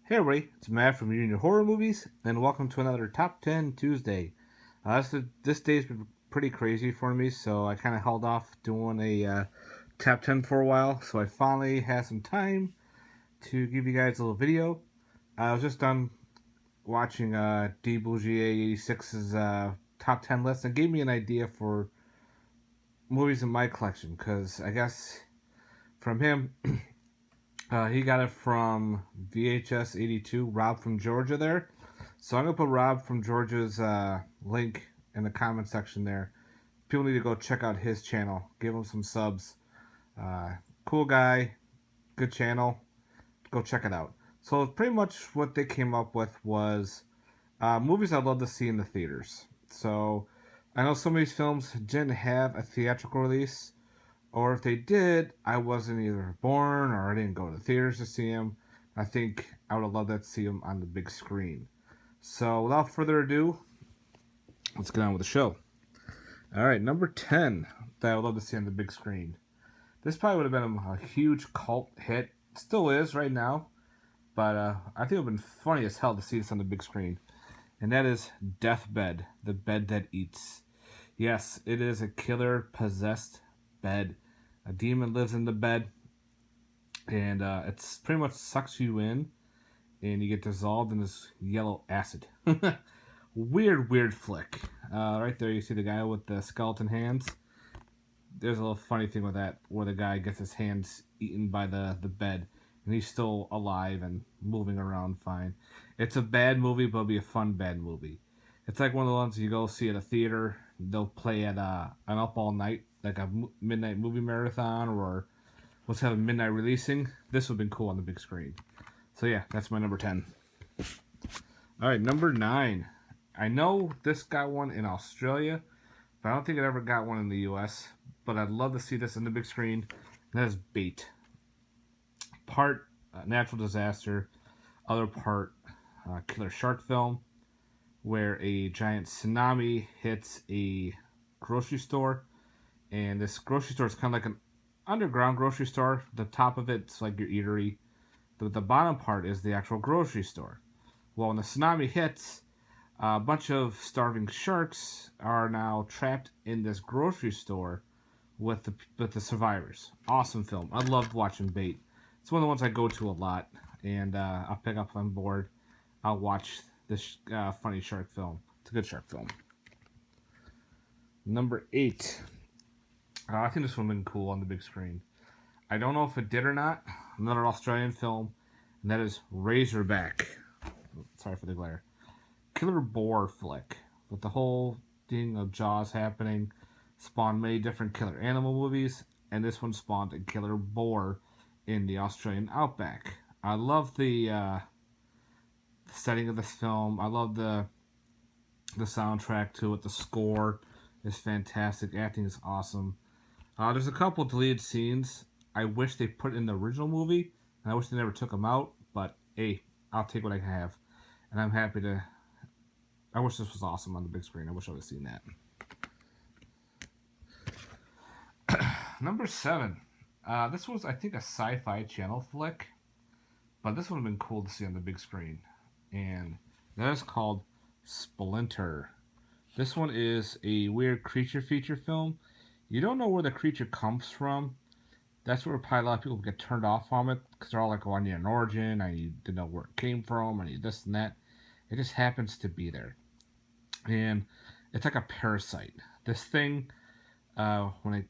Hey everybody, it's Matt from Union Horror Movies, and welcome to another Top 10 Tuesday. This day's been pretty crazy for me, so I kind of held off doing a Top 10 for a while, so I finally had some time to give you guys a little video. I was just done watching DBougier86's Top 10 list, and gave me an idea for movies in my collection, because I guess from him, he got it from VHS82 Rob from Georgia there. So I'm going to put Rob from Georgia's link in the comment section there. People need to go check out his channel. Give him some subs. Cool guy. Good channel. Go check it out. So pretty much what they came up with was movies I'd love to see in the theaters. So I know some of these films didn't have a theatrical release. Or if they did, I wasn't either born or I didn't go to the theaters to see them. I think I would have loved to see them on the big screen. So without further ado, let's get on with the show. Alright, number 10 that I would love to see on the big screen. This probably would have been a huge cult hit. It still is right now. But I think it would have been funny as hell to see this on the big screen. And that is Deathbed, the bed that eats. Yes, it is a killer-possessed bed. A demon lives in the bed, and it's pretty much sucks you in, and you get dissolved in this yellow acid. Weird flick. Right there you see the guy with the skeleton hands. There's a little funny thing with that, where the guy gets his hands eaten by the bed, and he's still alive and moving around fine. It's a bad movie, but it'll be a fun bad movie. It's like one of the ones you go see at a theater. They'll play at an up all night, like a midnight movie marathon, or let's have a midnight releasing. This would have been cool on the big screen. So yeah, that's my number 10. Alright, number 9. I know this got one in Australia, but I don't think it ever got one in the US. But I'd love to see this on the big screen. And that is Bait. Part natural disaster, other part killer shark film, where a giant tsunami hits a grocery store, and this grocery store is kind of like an underground grocery store. The top of it's like your eatery, but the bottom part is the actual grocery store. Well, when the tsunami hits, a bunch of starving sharks are now trapped in this grocery store with the survivors. Awesome film. I loved watching Bait. It's one of the ones I go to a lot, and I'll pick up if I'm bored. I'll watch this funny shark film. It's a good shark film. Number 8. I think this one would have been cool on the big screen. I don't know if it did or not. Another Australian film, and that is Razorback. Sorry for the glare. Killer boar flick. With the whole thing of Jaws happening, spawned many different killer animal movies, and this one spawned a killer boar in the Australian outback. I love the setting of this film. I love the soundtrack to it. The score is fantastic. Acting is awesome. There's a couple deleted scenes I wish they put in the original movie, and I wish they never took them out. But hey, I'll take what I can have, and I'm happy to. I wish this was awesome on the big screen. I wish I would have seen that. Number 7. This was, I think, a Sci-Fi Channel flick, but this would have been cool to see on the big screen. And that is called Splinter. This one is a weird creature feature film. You don't know where the creature comes from. That's where probably a lot of people get turned off from it, because they're all like, oh, I need an origin, I need to know where it came from, I need this and that. It just happens to be there. And it's like a parasite. This thing, when it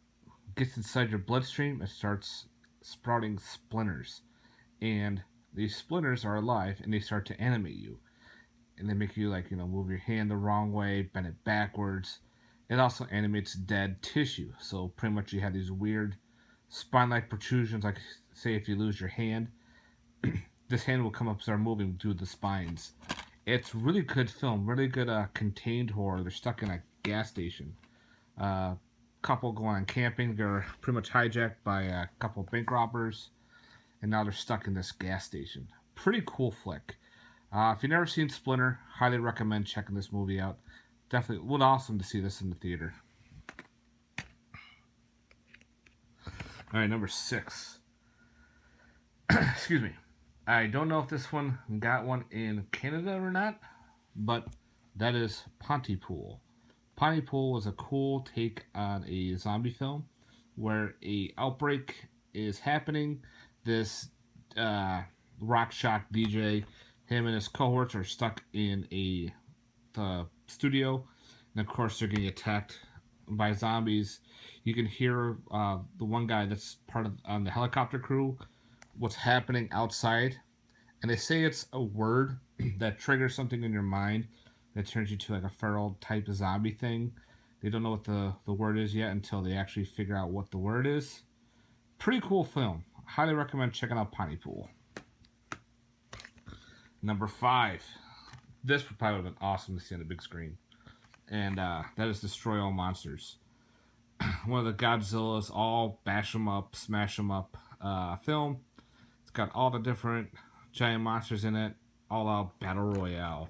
gets inside your bloodstream, it starts sprouting splinters. And these splinters are alive, and they start to animate you. And they make you, like, move your hand the wrong way, bend it backwards. It also animates dead tissue. So pretty much you have these weird spine-like protrusions, like, say, if you lose your hand, this hand will come up and start moving through the spines. It's really good film, really good contained horror. They're stuck in a gas station. Couple going on camping. They're pretty much hijacked by a couple bank robbers, and now they're stuck in this gas station. Pretty cool flick. If you've never seen Splinter, highly recommend checking this movie out. Definitely would awesome to see this in the theater. Alright, number 6. Excuse me. I don't know if this one got one in Canada or not, but that is Pontypool. Pontypool was a cool take on a zombie film where a outbreak is happening. This uh, rock shock DJ, him and his cohorts are stuck in a the studio, and of course they're getting attacked by zombies. You can hear the one guy that's part of on the helicopter crew what's happening outside, and they say it's a word that triggers something in your mind that turns you to like a feral type of zombie thing. They don't know what the word is yet until they actually figure out what the word is. Pretty cool film. Highly recommend checking out Pontypool. Number 5. This would probably have been awesome to see on the big screen. And that is Destroy All Monsters. One of the Godzillas, all bash them up, smash them up film. It's got all the different giant monsters in it, all out battle royale.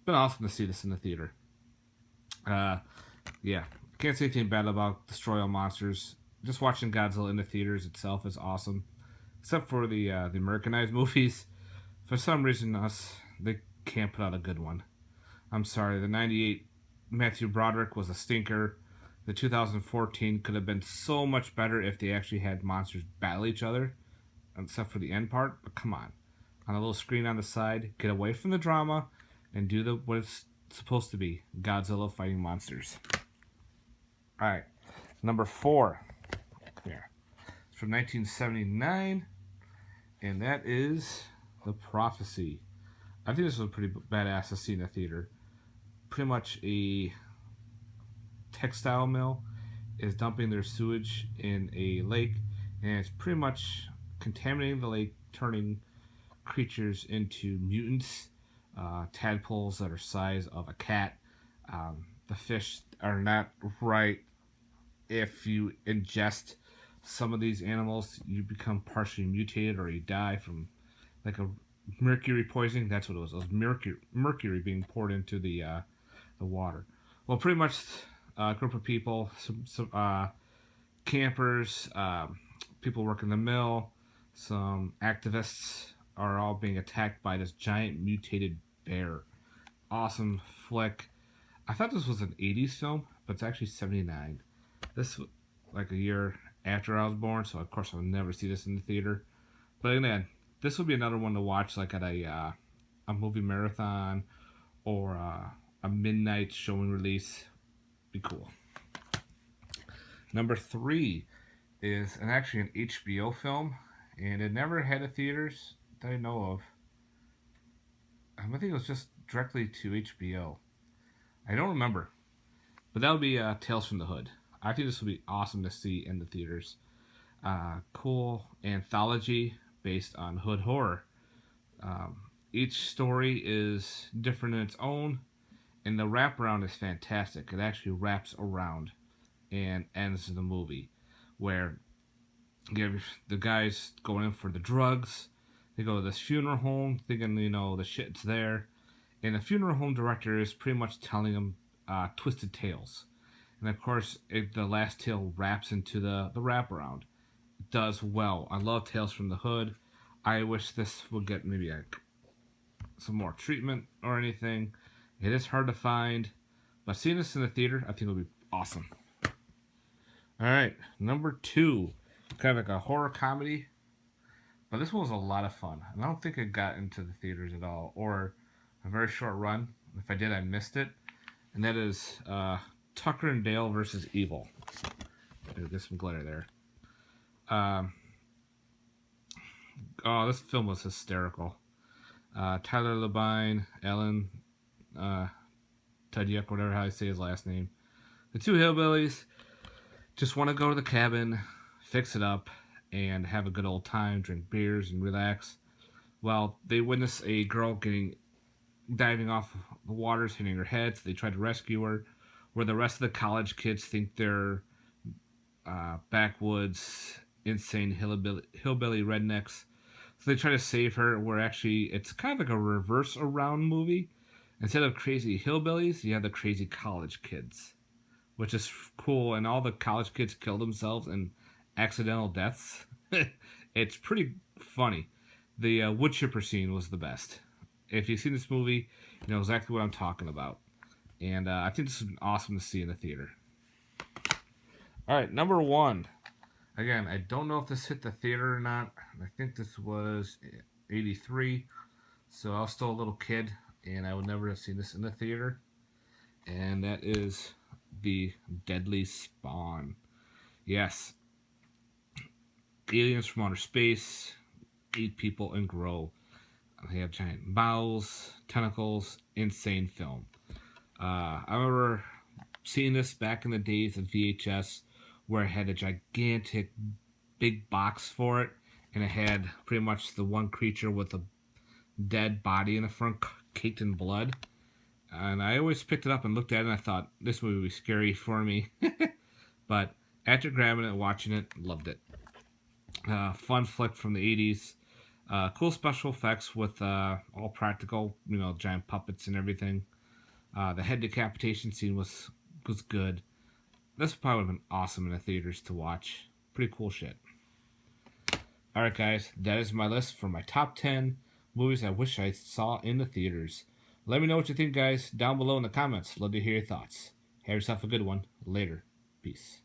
Been awesome to see this in the theater. Yeah, can't say anything bad about Destroy All Monsters. Just watching Godzilla in the theaters itself is awesome, except for the Americanized movies. For some reason, they can't put out a good one. I'm sorry, the '98 Matthew Broderick was a stinker. The 2014 could have been so much better if they actually had monsters battle each other, except for the end part. But come on a little screen on the side, get away from the drama, and do what it's supposed to be: Godzilla fighting monsters. All right, number 4. Here, it's from 1979, and that is The Prophecy. I think this was pretty badass to see in the theater. Pretty much a textile mill is dumping their sewage in a lake, and it's pretty much contaminating the lake, turning creatures into mutants, tadpoles that are size of a cat. The fish are not right. If you ingest some of these animals, you become partially mutated or you die from like a mercury poisoning. That's what it was. It was mercury being poured into the water. Well, pretty much a group of people, some campers, people working the mill, some activists are all being attacked by this giant mutated bear. Awesome flick. I thought this was an 80s film, but it's actually 79. This was like a year after I was born, so of course I'll never see this in the theater. But again, this would be another one to watch like at a movie marathon or a midnight showing release. Be cool. Number 3 is actually an HBO film, and it never had a theaters that I know of. I think it was just directly to HBO. I don't remember, but that would be Tales from the Hood. I think this would be awesome to see in the theaters. Cool anthology based on hood horror. Each story is different in its own, and the wraparound is fantastic. It actually wraps around and ends the movie, where you have the guys going in for the drugs. They go to this funeral home, thinking the shit's there, and the funeral home director is pretty much telling them twisted tales. And of course, the last tale wraps into the wraparound. It does well. I love Tales from the Hood. I wish this would get maybe some more treatment or anything. It is hard to find, but seeing this in the theater, I think it would be awesome. All right, number 2, kind of like a horror comedy, but this one was a lot of fun. And I don't think it got into the theaters at all, or a very short run. If I did, I missed it. And that is Tucker and Dale versus Evil. Get some glitter there. This film was hysterical. Tyler Labine, Alan Tudyk, whatever how I say his last name. The 2 hillbillies just want to go to the cabin, fix it up, and have a good old time, drink beers, and relax. Well, they witness a girl diving off the waters, hitting her head, so they try to rescue her, where the rest of the college kids think they're backwoods, insane hillbilly rednecks. So they try to save her, where actually it's kind of like a reverse around movie. Instead of crazy hillbillies, you have the crazy college kids, which is cool. And all the college kids kill themselves in accidental deaths. It's pretty funny. The wood chipper scene was the best. If you've seen this movie, you know exactly what I'm talking about. And I think this is awesome to see in the theater. All right, number one. Again, I don't know if this hit the theater or not. I think this was 83. So I was still a little kid, and I would never have seen this in the theater. And that is the Deadly Spawn. Yes. Aliens from outer space eat people and grow. They have giant mouths, tentacles, insane film. I remember seeing this back in the days of VHS where it had a gigantic big box for it, and it had pretty much the one creature with a dead body in the front caked in blood. And I always picked it up and looked at it and I thought, this movie would be scary for me. But after grabbing it and watching it, loved it. Fun flick from the 80s. Cool special effects with all practical, you know, giant puppets and everything. The head decapitation scene was good. This probably would have been awesome in the theaters to watch. Pretty cool shit. Alright guys, that is my list for my top 10 movies I wish I saw in the theaters. Let me know what you think, guys, down below in the comments. Love to hear your thoughts. Have yourself a good one. Later. Peace.